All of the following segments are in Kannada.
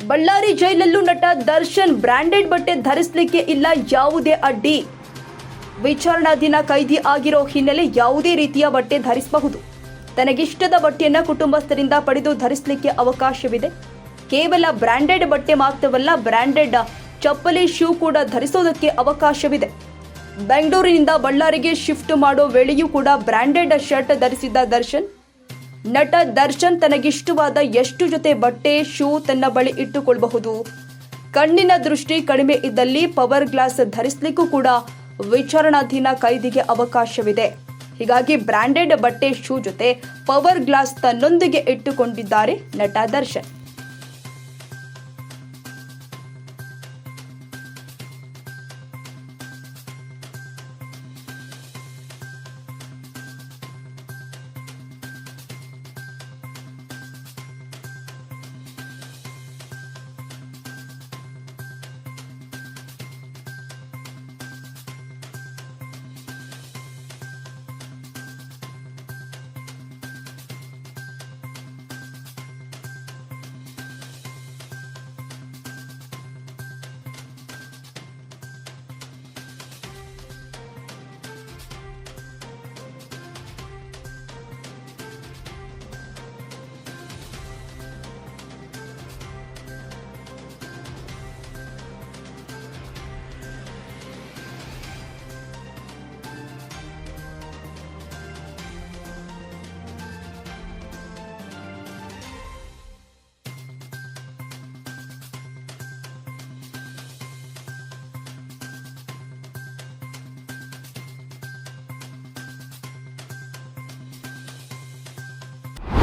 ಬಳ್ಳಾರಿ ಜೈಲಲ್ಲೂ ನಟ ದರ್ಶನ್ ಬ್ರಾಂಡೆಡ್ ಬಟ್ಟೆ ಧರಿಸಲಿಕ್ಕೆ ಇಲ್ಲ ಯಾವುದೇ ಅಡ್ಡಿ. ವಿಚಾರಣಾಧೀನ ಕೈದಿ ಆಗಿರೋ ಹಿನ್ನೆಲೆ ಯಾವುದೇ ರೀತಿಯ ಬಟ್ಟೆ ಧರಿಸಬಹುದು. ತನಗಿಷ್ಟದ ಬಟ್ಟೆಯನ್ನು ಕುಟುಂಬಸ್ಥರಿಂದ ಪಡೆದು ಧರಿಸಲಿಕ್ಕೆ ಅವಕಾಶವಿದೆ. ಕೇವಲ ಬ್ರಾಂಡೆಡ್ ಬಟ್ಟೆ ಮಾತ್ರವಲ್ಲ, ಬ್ರಾಂಡೆಡ್ ಚಪ್ಪಲಿ, ಶೂ ಕೂಡ ಧರಿಸೋದಕ್ಕೆ ಅವಕಾಶವಿದೆ. ಬೆಂಗಳೂರಿನಿಂದ ಬಳ್ಳಾರಿಗೆ ಶಿಫ್ಟ್ ಮಾಡೋ ವೇಳೆಯೂ ಕೂಡ ಬ್ರಾಂಡೆಡ್ ಶರ್ಟ್ ಧರಿಸಿದ್ದ ನಟ ದರ್ಶನ್ ತನಗಿಷ್ಟವಾದ ಎಷ್ಟು ಜೊತೆ ಬಟ್ಟೆ, ಶೂ ತನ್ನ ಬಳಿ ಇಟ್ಟುಕೊಳ್ಳಬಹುದು. ಕಣ್ಣಿನ ದೃಷ್ಟಿ ಕಡಿಮೆ ಇದ್ದಲ್ಲಿ ಪವರ್ ಗ್ಲಾಸ್ ಧರಿಸಲಿಕ್ಕೂ ಕೂಡ ವಿಚಾರಣಾಧೀನ ಕೈದಿಗೆ ಅವಕಾಶವಿದೆ. ಹೀಗಾಗಿ ಬ್ರಾಂಡೆಡ್ ಬಟ್ಟೆ, ಶೂ ಜೊತೆ ಪವರ್ ಗ್ಲಾಸ್ ತನ್ನೊಂದಿಗೆ ಇಟ್ಟುಕೊಂಡಿದ್ದಾರೆ ನಟ ದರ್ಶನ್.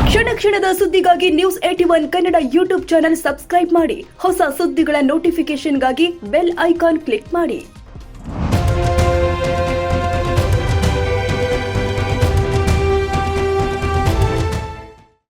ಕ್ಷಣ ಕ್ಷಣದ ಸುದ್ದಿಗಾಗಿ News81 Kannada YouTube channel subscribe ಮಾಡಿ. ಹೊಸ ಸುದ್ದಿಗಳ ನೋಟಿಫಿಕೇಶನ್ಗಾಗಿ ಬೆಲ್ ಐಕಾನ್ ಕ್ಲಿಕ್ ಮಾಡಿ.